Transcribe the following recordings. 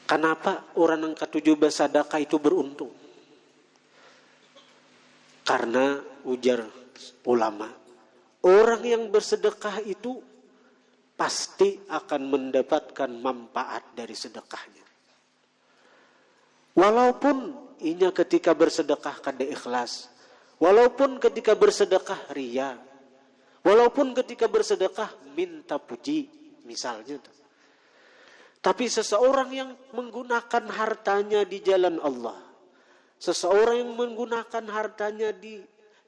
Kenapa orang yang ketujuh bersedekah itu beruntung? Karena ujar ulama, orang yang bersedekah itu pasti akan mendapatkan manfaat dari sedekahnya. Walaupun inya ketika bersedekah kada ikhlas, walaupun ketika bersedekah riya, walaupun ketika bersedekah minta puji, misalnya. Tapi seseorang yang menggunakan hartanya di jalan Allah, seseorang yang menggunakan hartanya di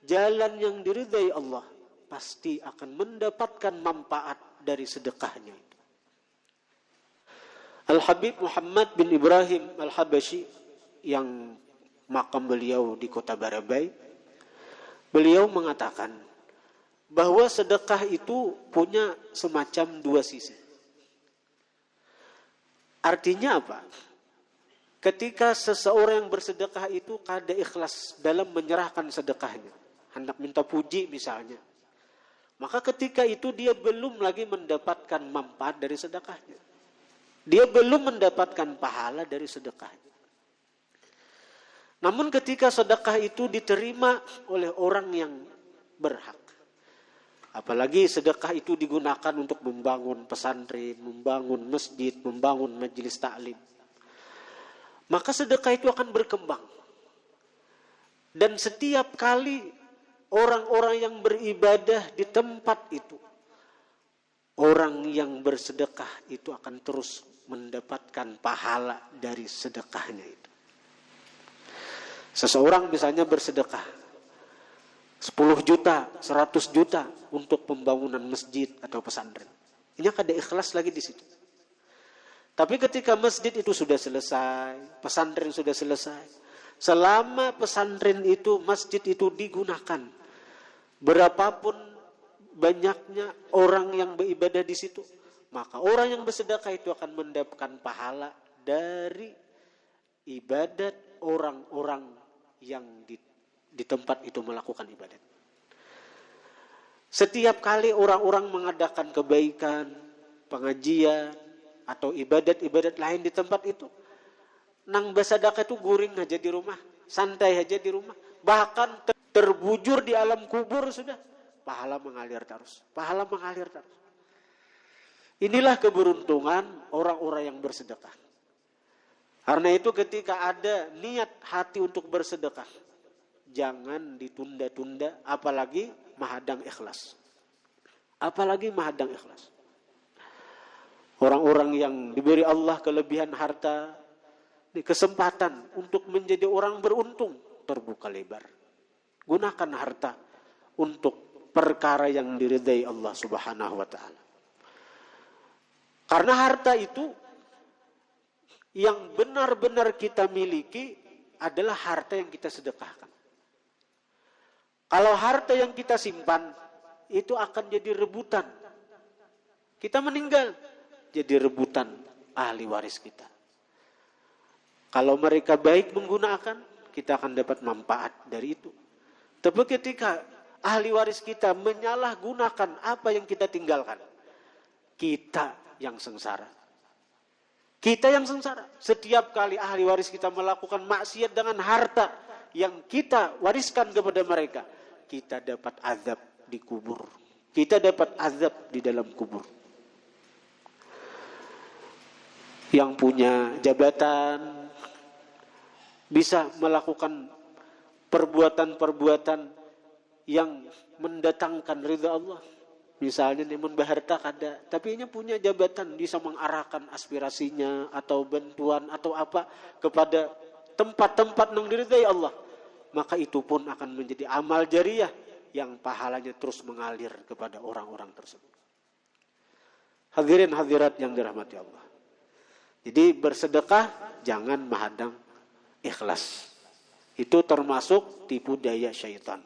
jalan yang diridhai Allah, pasti akan mendapatkan manfaat dari sedekahnya itu. Al-Habib Muhammad bin Ibrahim Al-Habasyi yang makam beliau di kota Barabai, beliau mengatakan bahwa sedekah itu punya semacam dua sisi. Artinya apa? Ketika seseorang yang bersedekah itu kada ikhlas dalam menyerahkan sedekahnya, hendak minta puji misalnya, maka ketika itu dia belum lagi mendapatkan manfaat dari sedekahnya. Dia belum mendapatkan pahala dari sedekahnya. Namun ketika sedekah itu diterima oleh orang yang berhak, apalagi sedekah itu digunakan untuk membangun pesantren, membangun masjid, membangun majelis taklim, maka sedekah itu akan berkembang. Dan setiap kali orang-orang yang beribadah di tempat itu, orang yang bersedekah itu akan terus mendapatkan pahala dari sedekahnya itu. Seseorang misalnya bersedekah 10 juta, 100 juta untuk pembangunan masjid atau pesantren. Ini kada ikhlas lagi di situ. Tapi ketika masjid itu sudah selesai, pesantren sudah selesai, selama pesantren itu, masjid itu digunakan, berapapun banyaknya orang yang beribadah di situ, maka orang yang bersedekah itu akan mendapatkan pahala dari ibadat orang-orang yang di tempat itu melakukan ibadat. Setiap kali orang-orang mengadakan kebaikan, pengajian, atau ibadat-ibadat lain di tempat itu, nang bersedekah itu guring aja di rumah, santai aja di rumah, bahkan terbujur di alam kubur sudah, pahala mengalir terus, pahala mengalir terus. Inilah keberuntungan orang-orang yang bersedekah. Karena itu ketika ada niat hati untuk bersedekah, jangan ditunda-tunda, apalagi mahadang ikhlas. Apalagi mahadang ikhlas. Orang-orang yang diberi Allah kelebihan harta, kesempatan untuk menjadi orang beruntung, terbuka lebar. Gunakan harta untuk perkara yang diridai Allah Subhanahu wa ta'ala. Karena harta itu yang benar-benar kita miliki adalah harta yang kita sedekahkan. Kalau harta yang kita simpan itu akan jadi rebutan. Kita meninggal jadi rebutan ahli waris kita. Kalau mereka baik menggunakan, kita akan dapat manfaat dari itu. Tapi ketika ahli waris kita menyalahgunakan apa yang kita tinggalkan, kita yang sengsara. Kita yang sengsara. Setiap kali ahli waris kita melakukan maksiat dengan harta yang kita wariskan kepada mereka, kita dapat azab di kubur. Kita dapat azab di dalam kubur. Yang punya jabatan bisa melakukan perbuatan-perbuatan yang mendatangkan ridha Allah. Misalnya nemen berharta kada, tapi ini punya jabatan, bisa mengarahkan aspirasinya atau bantuan atau apa kepada tempat-tempat yang diridhai Allah. Maka itu pun akan menjadi amal jariyah yang pahalanya terus mengalir kepada orang-orang tersebut. Hadirin hadirat yang dirahmati Allah. Jadi bersedekah jangan menghadang ikhlas. Itu termasuk tipu daya syaitan.